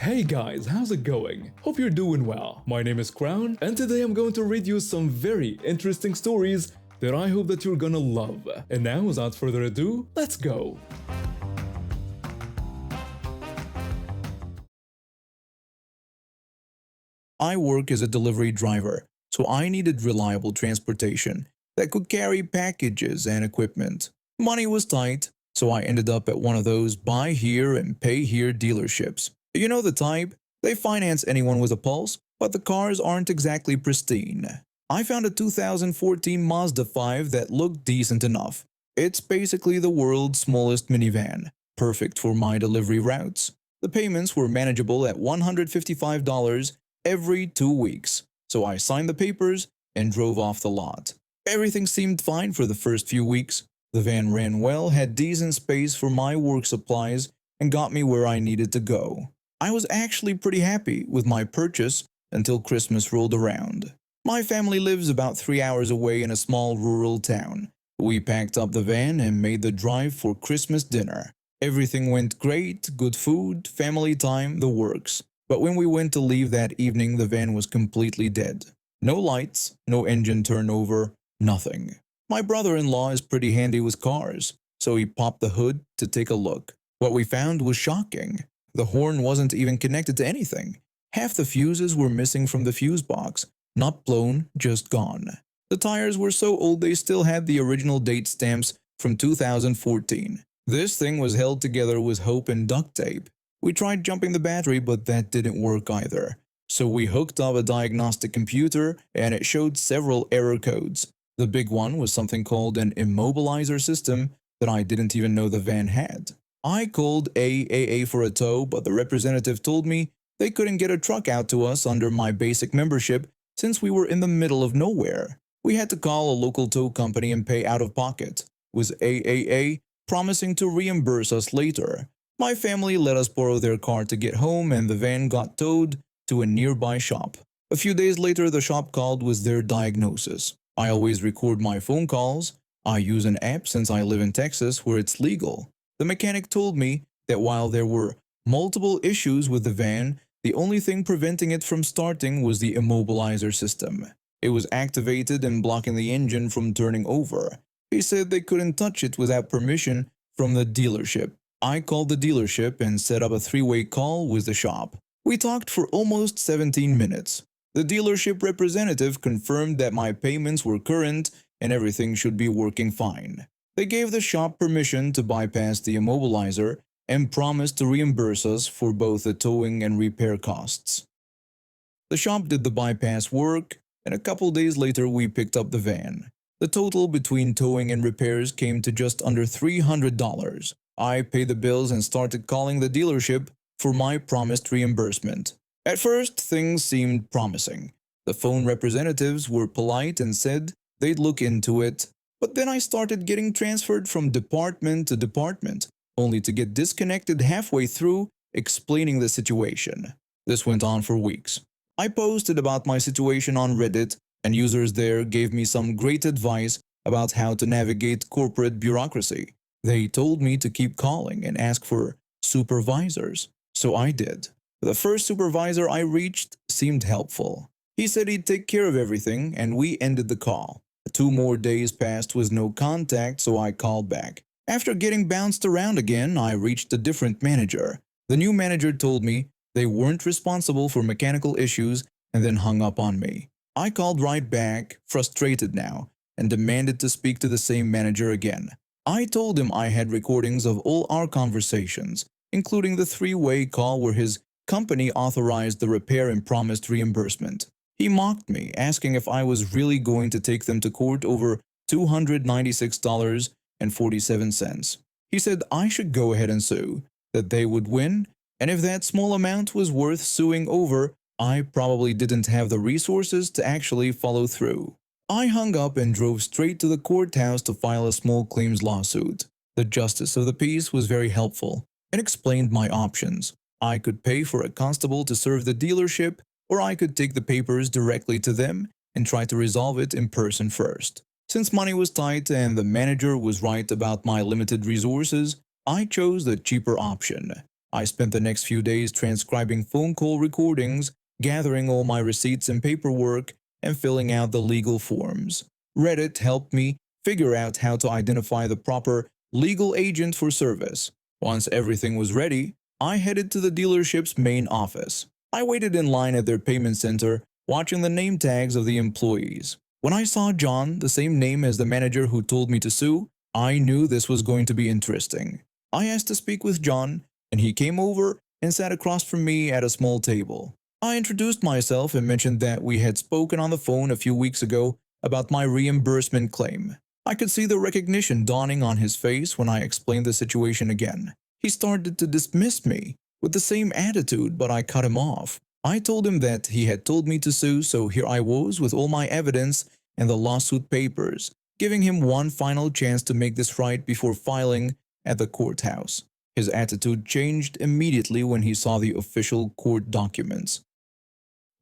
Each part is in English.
Hey guys, how's it going? Hope you're doing well. My name is Crown, and today I'm going to read you some very interesting stories that I hope that you're gonna love. And now, without further ado, let's go! I work as a delivery driver, so I needed reliable transportation that could carry packages and equipment. Money was tight, so I ended up at one of those buy here and pay here dealerships. You know the type? They finance anyone with a pulse, but the cars aren't exactly pristine. I found a 2014 Mazda 5 that looked decent enough. It's basically the world's smallest minivan, perfect for my delivery routes. The payments were manageable at $155 every 2 weeks, so I signed the papers and drove off the lot. Everything seemed fine for the first few weeks. The van ran well, had decent space for my work supplies, and got me where I needed to go. I was actually pretty happy with my purchase until Christmas rolled around. My family lives about 3 hours away in a small rural town. We packed up the van and made the drive for Christmas dinner. Everything went great, good food, family time, the works. But when we went to leave that evening, the van was completely dead. No lights, no engine turnover, nothing. My brother-in-law is pretty handy with cars, so he popped the hood to take a look. What we found was shocking. The horn wasn't even connected to anything. Half the fuses were missing from the fuse box, not blown, just gone. The tires were so old they still had the original date stamps from 2014. This thing was held together with hope and duct tape. We tried jumping the battery, but that didn't work either. So we hooked up a diagnostic computer and it showed several error codes. The big one was something called an immobilizer system that I didn't even know the van had. I called AAA for a tow, but the representative told me they couldn't get a truck out to us under my basic membership since we were in the middle of nowhere. We had to call a local tow company and pay out of pocket, with AAA promising to reimburse us later. My family let us borrow their car to get home, and the van got towed to a nearby shop. A few days later, the shop called with their diagnosis. I always record my phone calls. I use an app since I live in Texas where it's legal. The mechanic told me that while there were multiple issues with the van, the only thing preventing it from starting was the immobilizer system. It was activated and blocking the engine from turning over. He said they couldn't touch it without permission from the dealership. I called the dealership and set up a three-way call with the shop. We talked for almost 17 minutes. The dealership representative confirmed that my payments were current and everything should be working fine. They gave the shop permission to bypass the immobilizer and promised to reimburse us for both the towing and repair costs. The shop did the bypass work, and a couple days later we picked up the van. The total between towing and repairs came to just under $300. I paid the bills and started calling the dealership for my promised reimbursement. At first, things seemed promising. The phone representatives were polite and said they'd look into it, but then I started getting transferred from department to department, only to get disconnected halfway through explaining the situation. This went on for weeks. I posted about my situation on Reddit, and users there gave me some great advice about how to navigate corporate bureaucracy. They told me to keep calling and ask for supervisors, so I did. The first supervisor I reached seemed helpful. He said he'd take care of everything, and we ended the call. 2 more days passed with no contact, so I called back. After getting bounced around again, I reached a different manager. The new manager told me they weren't responsible for mechanical issues and then hung up on me. I called right back, frustrated now, and demanded to speak to the same manager again. I told him I had recordings of all our conversations, including the 3-way call where his company authorized the repair and promised reimbursement. He mocked me, asking if I was really going to take them to court over $296.47. He said I should go ahead and sue, that they would win, and if that small amount was worth suing over, I probably didn't have the resources to actually follow through. I hung up and drove straight to the courthouse to file a small claims lawsuit. The justice of the peace was very helpful and explained my options. I could pay for a constable to serve the dealership, or I could take the papers directly to them and try to resolve it in person first. Since money was tight and the manager was right about my limited resources, I chose the cheaper option. I spent the next few days transcribing phone call recordings, gathering all my receipts and paperwork, and filling out the legal forms. Reddit helped me figure out how to identify the proper legal agent for service. Once everything was ready, I headed to the dealership's main office. I waited in line at their payment center, watching the name tags of the employees. When I saw John, the same name as the manager who told me to sue, I knew this was going to be interesting. I asked to speak with John, and he came over and sat across from me at a small table. I introduced myself and mentioned that we had spoken on the phone a few weeks ago about my reimbursement claim. I could see the recognition dawning on his face when I explained the situation again. He started to dismiss me with the same attitude, but I cut him off. I told him that he had told me to sue, so here I was with all my evidence and the lawsuit papers, giving him one final chance to make this right before filing at the courthouse. His attitude changed immediately when he saw the official court documents.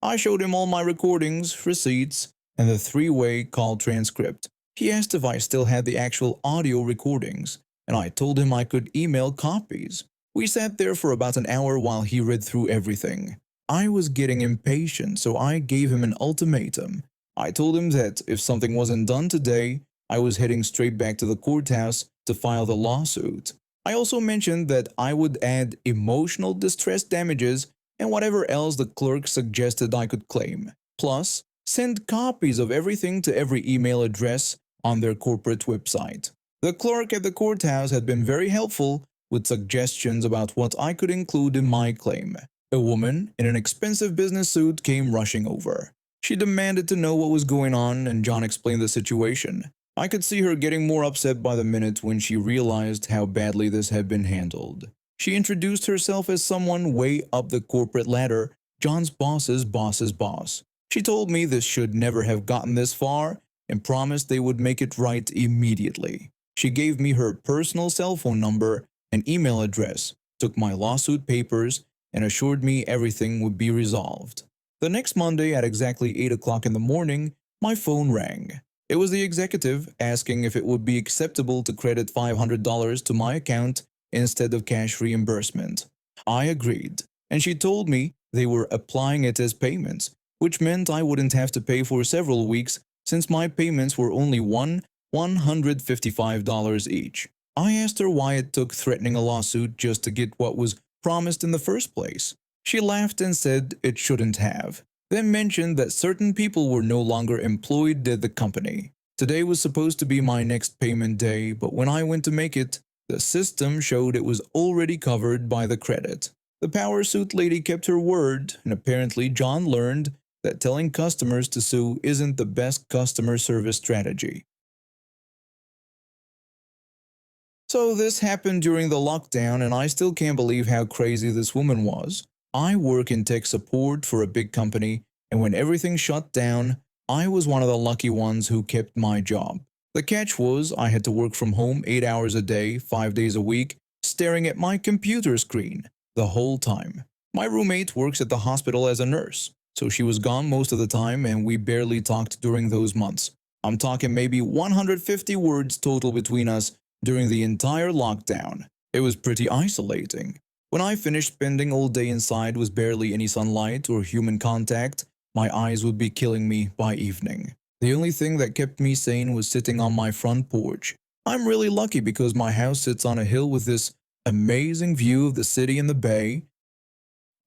I showed him all my recordings, receipts, and the three-way call transcript. He asked if I still had the actual audio recordings, and I told him I could email copies. We sat there for about an hour while he read through everything. I was getting impatient, so I gave him an ultimatum. I told him that if something wasn't done today, I was heading straight back to the courthouse to file the lawsuit. I also mentioned that I would add emotional distress damages and whatever else the clerk suggested I could claim. Plus, send copies of everything to every email address on their corporate website. The clerk at the courthouse had been very helpful with suggestions about what I could include in my claim. A woman in an expensive business suit came rushing over. She demanded to know what was going on, and John explained the situation. I could see her getting more upset by the minute when she realized how badly this had been handled. She introduced herself as someone way up the corporate ladder, John's boss's boss's boss. She told me this should never have gotten this far and promised they would make it right immediately. She gave me her personal cell phone number and email address, took my lawsuit papers, and assured me everything would be resolved. The next Monday at exactly 8 o'clock in the morning, my phone rang. It was the executive asking if it would be acceptable to credit $500 to my account instead of cash reimbursement. I agreed, and she told me they were applying it as payments, which meant I wouldn't have to pay for several weeks since my payments were only $155 each. I asked her why it took threatening a lawsuit just to get what was promised in the first place. She laughed and said it shouldn't have, then mentioned that certain people were no longer employed at the company. Today was supposed to be my next payment day, but when I went to make it, the system showed it was already covered by the credit. The power suit lady kept her word, and apparently John learned that telling customers to sue isn't the best customer service strategy. So this happened during the lockdown, and I still can't believe how crazy this woman was. I work in tech support for a big company, and when everything shut down, I was one of the lucky ones who kept my job. The catch was I had to work from home 8 hours a day, 5 days a week, staring at my computer screen the whole time. My roommate works at the hospital as a nurse, so she was gone most of the time, and we barely talked during those months. I'm talking maybe 150 words total between us during the entire lockdown. It was pretty isolating. When I finished spending all day inside with barely any sunlight or human contact, my eyes would be killing me by evening. The only thing that kept me sane was sitting on my front porch. I'm really lucky because my house sits on a hill with this amazing view of the city and the bay.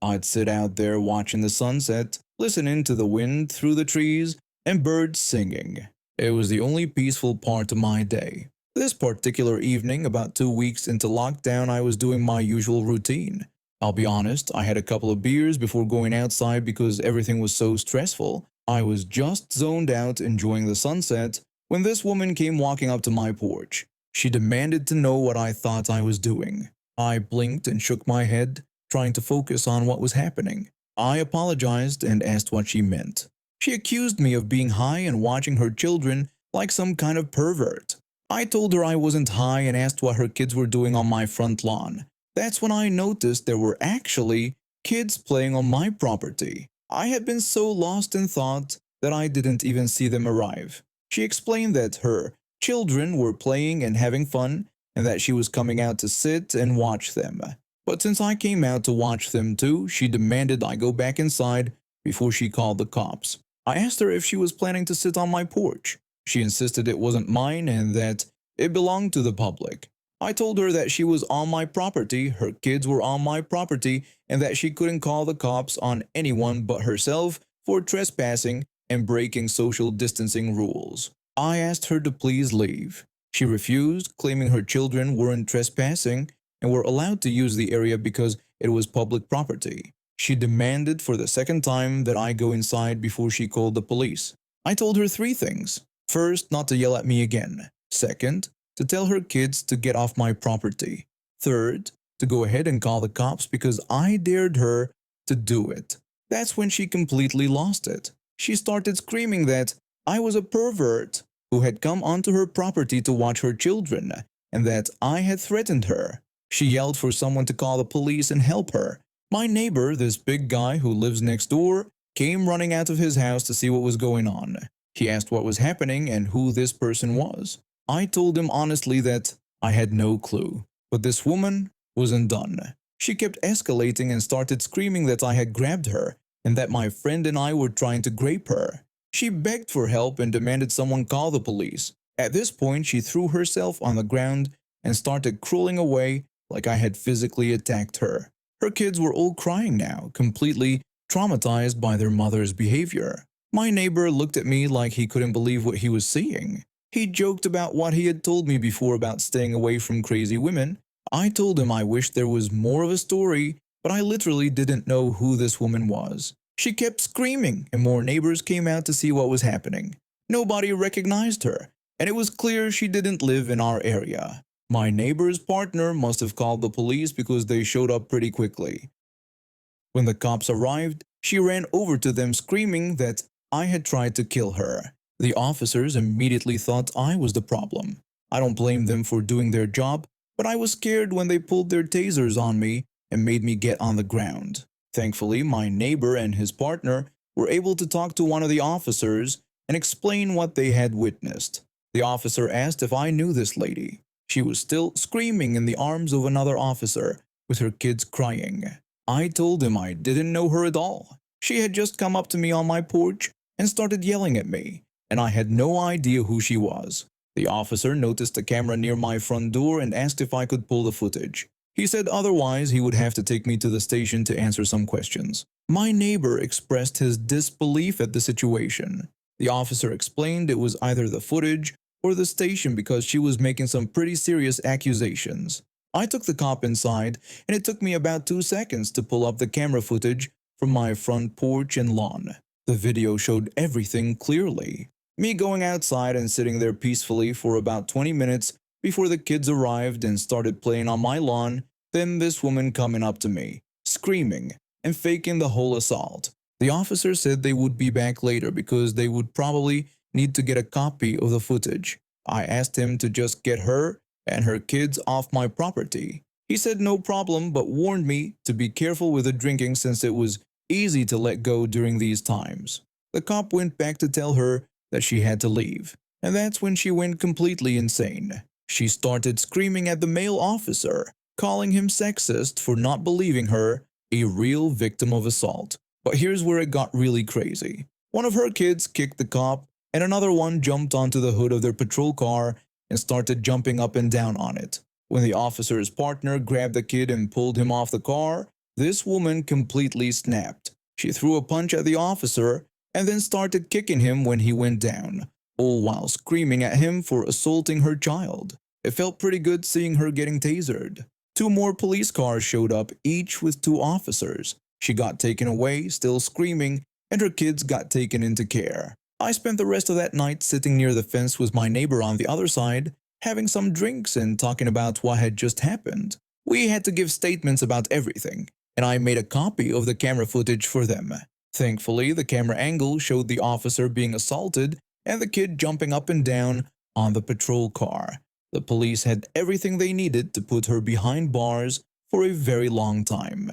I'd sit out there watching the sunset, listening to the wind through the trees and birds singing. It was the only peaceful part of my day. This particular evening, about 2 weeks into lockdown, I was doing my usual routine. I'll be honest, I had a couple of beers before going outside because everything was so stressful. I was just zoned out enjoying the sunset when this woman came walking up to my porch. She demanded to know what I thought I was doing. I blinked and shook my head, trying to focus on what was happening. I apologized and asked what she meant. She accused me of being high and watching her children like some kind of pervert. I told her I wasn't high and asked what her kids were doing on my front lawn. That's when I noticed there were actually kids playing on my property. I had been so lost in thought that I didn't even see them arrive. She explained that her children were playing and having fun, and that she was coming out to sit and watch them. But since I came out to watch them too, she demanded I go back inside before she called the cops. I asked her if she was planning to sit on my porch. She insisted it wasn't mine and that it belonged to the public. I told her that she was on my property, her kids were on my property, and that she couldn't call the cops on anyone but herself for trespassing and breaking social distancing rules. I asked her to please leave. She refused, claiming her children weren't trespassing and were allowed to use the area because it was public property. She demanded for the second time that I go inside before she called the police. I told her three things. First, not to yell at me again. Second, to tell her kids to get off my property. Third, to go ahead and call the cops because I dared her to do it. That's when she completely lost it. She started screaming that I was a pervert who had come onto her property to watch her children and that I had threatened her. She yelled for someone to call the police and help her. My neighbor, this big guy who lives next door, came running out of his house to see what was going on. He asked what was happening and who this person was. I told him honestly that I had no clue. But this woman wasn't done. She kept escalating and started screaming that I had grabbed her and that my friend and I were trying to grape her. She begged for help and demanded someone call the police. At this point, she threw herself on the ground and started crawling away like I had physically attacked her. Her kids were all crying now, completely traumatized by their mother's behavior. My neighbor looked at me like he couldn't believe what he was seeing. He joked about what he had told me before about staying away from crazy women. I told him I wished there was more of a story, but I literally didn't know who this woman was. She kept screaming, and more neighbors came out to see what was happening. Nobody recognized her, and it was clear she didn't live in our area. My neighbor's partner must have called the police because they showed up pretty quickly. When the cops arrived, she ran over to them screaming that I had tried to kill her. The officers immediately thought I was the problem. I don't blame them for doing their job, but I was scared when they pulled their tasers on me and made me get on the ground. Thankfully, my neighbor and his partner were able to talk to one of the officers and explain what they had witnessed. The officer asked if I knew this lady. She was still screaming in the arms of another officer, with her kids crying. I told him I didn't know her at all. She had just come up to me on my porch and started yelling at me, and I had no idea who she was. The officer noticed a camera near my front door and asked if I could pull the footage. He said otherwise he would have to take me to the station to answer some questions. My neighbor expressed his disbelief at the situation. The officer explained it was either the footage or the station because she was making some pretty serious accusations. I took the cop inside, and it took me about 2 seconds to pull up the camera footage from my front porch and lawn. The video showed everything clearly. Me going outside and sitting there peacefully for about 20 minutes before the kids arrived and started playing on my lawn, then this woman coming up to me, screaming and faking the whole assault. The officer said they would be back later because they would probably need to get a copy of the footage. I asked him to just get her and her kids off my property. He said no problem, but warned me to be careful with the drinking since it was easy to let go during these times. The cop went back to tell her that she had to leave, and that's when she went completely insane. She started screaming at the male officer, calling him sexist for not believing her a real victim of assault. But here's where it got really crazy. One of her kids kicked the cop, and another one jumped onto the hood of their patrol car and started jumping up and down on it. When the officer's partner grabbed the kid and pulled him off the car, this woman completely snapped. She threw a punch at the officer and then started kicking him when he went down, all while screaming at him for assaulting her child. It felt pretty good seeing her getting tasered. 2 more police cars showed up, each with 2 officers. She got taken away, still screaming, and her kids got taken into care. I spent the rest of that night sitting near the fence with my neighbor on the other side, having some drinks and talking about what had just happened. We had to give statements about everything, and I made a copy of the camera footage for them. Thankfully, the camera angle showed the officer being assaulted and the kid jumping up and down on the patrol car. The police had everything they needed to put her behind bars for a very long time.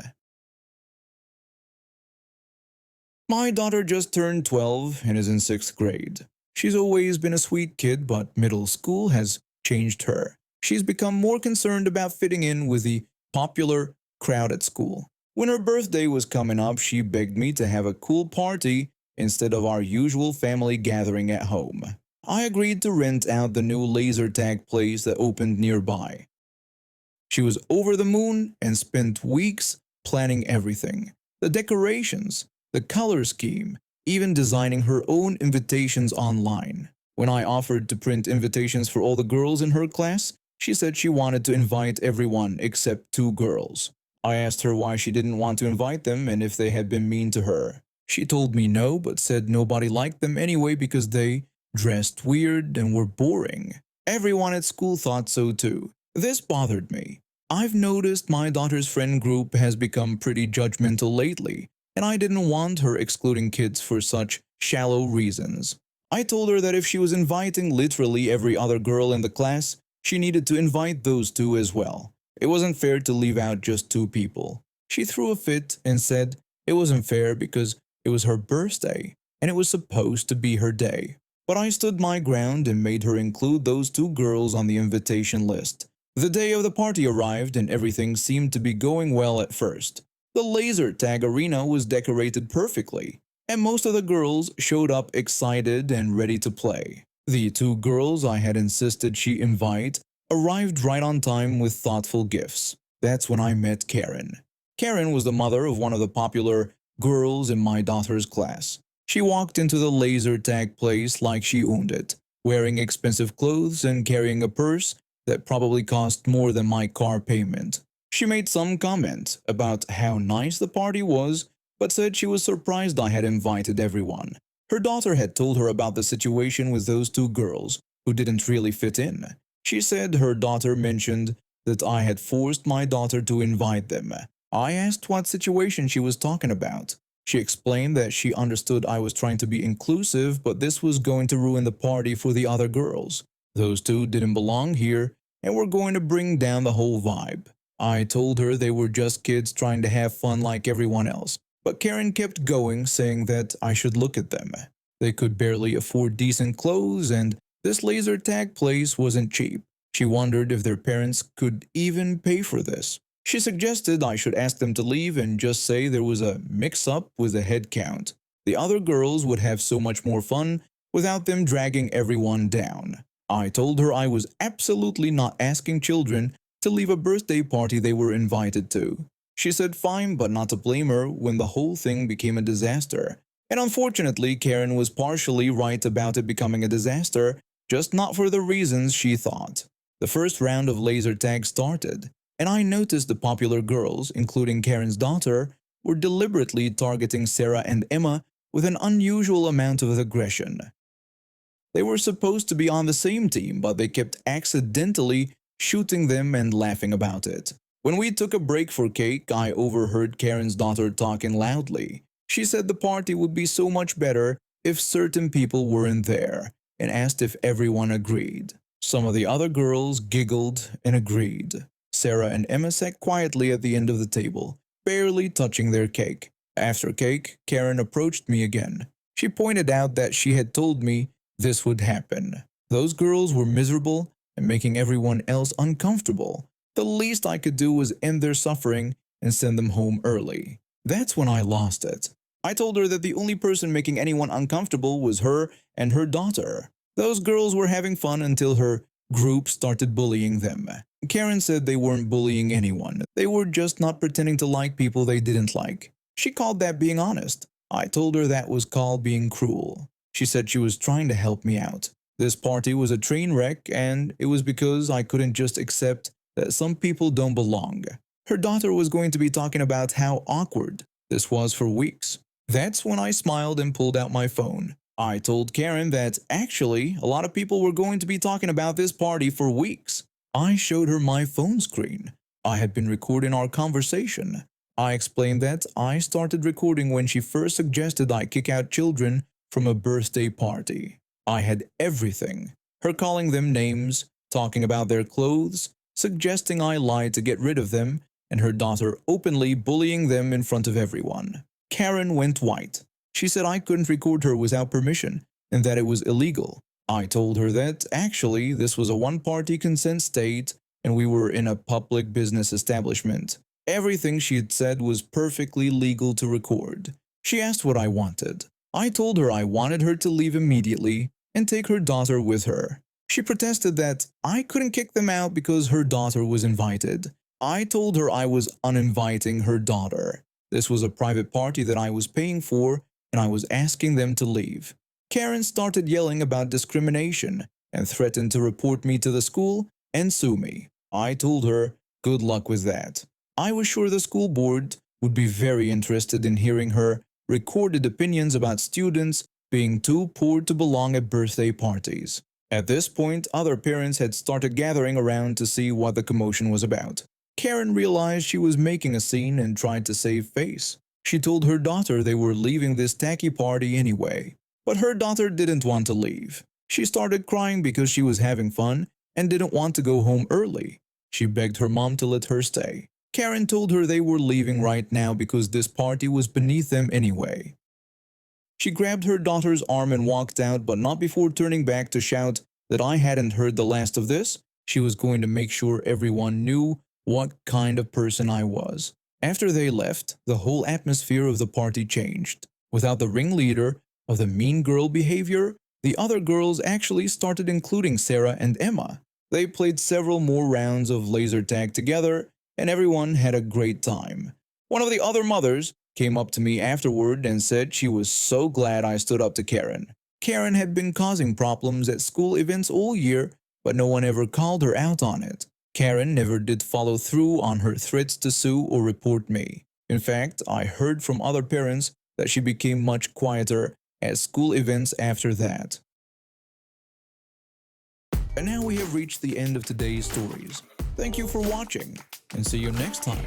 My daughter just turned 12 and is in 6th grade. She's always been a sweet kid, but middle school has changed her. She's become more concerned about fitting in with the popular crowd at school. When her birthday was coming up, she begged me to have a cool party instead of our usual family gathering at home. I agreed to rent out the new laser tag place that opened nearby. She was over the moon and spent weeks planning everything: the decorations, the color scheme, even designing her own invitations online. When I offered to print invitations for all the girls in her class, she said she wanted to invite everyone except 2 girls. I asked her why she didn't want to invite them and if they had been mean to her. She told me no, but said nobody liked them anyway because they dressed weird and were boring. Everyone at school thought so too. This bothered me. I've noticed my daughter's friend group has become pretty judgmental lately, and I didn't want her excluding kids for such shallow reasons. I told her that if she was inviting literally every other girl in the class, she needed to invite those 2 as well. It wasn't fair to leave out just 2 people. She threw a fit and said it wasn't fair because it was her birthday and it was supposed to be her day. But I stood my ground and made her include those 2 girls on the invitation list. The day of the party arrived and everything seemed to be going well at first. The laser tag arena was decorated perfectly, and most of the girls showed up excited and ready to play. The 2 girls I had insisted she invite arrived right on time with thoughtful gifts. That's when I met Karen. Karen was the mother of one of the popular girls in my daughter's class. She walked into the laser tag place like she owned it, wearing expensive clothes and carrying a purse that probably cost more than my car payment. She made some comment about how nice the party was, but said she was surprised I had invited everyone. Her daughter had told her about the situation with those 2 girls who didn't really fit in. She said her daughter mentioned that I had forced my daughter to invite them. I asked what situation she was talking about. She explained that she understood I was trying to be inclusive, but this was going to ruin the party for the other girls. Those 2 didn't belong here and were going to bring down the whole vibe. I told her they were just kids trying to have fun like everyone else, but Karen kept going, saying that I should look at them. They could barely afford decent clothes and this laser tag place wasn't cheap. She wondered if their parents could even pay for this. She suggested I should ask them to leave and just say there was a mix-up with the head count. The other girls would have so much more fun without them dragging everyone down. I told her I was absolutely not asking children to leave a birthday party they were invited to. She said fine, but not to blame her when the whole thing became a disaster. And unfortunately, Karen was partially right about it becoming a disaster, just not for the reasons she thought. The first round of laser tag started, and I noticed the popular girls, including Karen's daughter, were deliberately targeting Sarah and Emma with an unusual amount of aggression. They were supposed to be on the same team, but they kept accidentally shooting them and laughing about it. When we took a break for cake, I overheard Karen's daughter talking loudly. She said the party would be so much better if certain people weren't there, and asked if everyone agreed. Some of the other girls giggled and agreed. Sarah and Emma sat quietly at the end of the table, barely touching their cake. After cake, Karen approached me again. She pointed out that she had told me this would happen. Those girls were miserable and making everyone else uncomfortable. The least I could do was end their suffering and send them home early. That's when I lost it. I told her that the only person making anyone uncomfortable was her and her daughter. Those girls were having fun until her group started bullying them. Karen said they weren't bullying anyone. They were just not pretending to like people they didn't like. She called that being honest. I told her that was called being cruel. She said she was trying to help me out. This party was a train wreck, and it was because I couldn't just accept that some people don't belong. Her daughter was going to be talking about how awkward this was for weeks. That's when I smiled and pulled out my phone. I told Karen that actually a lot of people were going to be talking about this party for weeks. I showed her my phone screen. I had been recording our conversation. I explained that I started recording when she first suggested I kick out children from a birthday party. I had everything. Her calling them names, talking about their clothes, suggesting I lied to get rid of them, and her daughter openly bullying them in front of everyone. Karen went white. She said I couldn't record her without permission and that it was illegal. I told her that actually this was a one-party consent state and we were in a public business establishment. Everything she had said was perfectly legal to record. She asked what I wanted. I told her I wanted her to leave immediately and take her daughter with her. She protested that I couldn't kick them out because her daughter was invited. I told her I was uninviting her daughter. This was a private party that I was paying for, and I was asking them to leave. Karen started yelling about discrimination and threatened to report me to the school and sue me. I told her, good luck with that. I was sure the school board would be very interested in hearing her recorded opinions about students being too poor to belong at birthday parties. At this point, other parents had started gathering around to see what the commotion was about. Karen realized she was making a scene and tried to save face. She told her daughter they were leaving this tacky party anyway, but her daughter didn't want to leave. She started crying because she was having fun and didn't want to go home early. She begged her mom to let her stay. Karen told her they were leaving right now because this party was beneath them anyway. She grabbed her daughter's arm and walked out, but not before turning back to shout that I hadn't heard the last of this. She was going to make sure everyone knew what kind of person I was. After they left, the whole atmosphere of the party changed. Without the ringleader of the mean girl behavior, the other girls actually started including Sarah and Emma. They played several more rounds of laser tag together, and everyone had a great time. One of the other mothers came up to me afterward and said she was so glad I stood up to Karen. Karen had been causing problems at school events all year, but no one ever called her out on it. Karen never did follow through on her threats to sue or report me. In fact, I heard from other parents that she became much quieter at school events after that. And now we have reached the end of today's stories. Thank you for watching, and see you next time.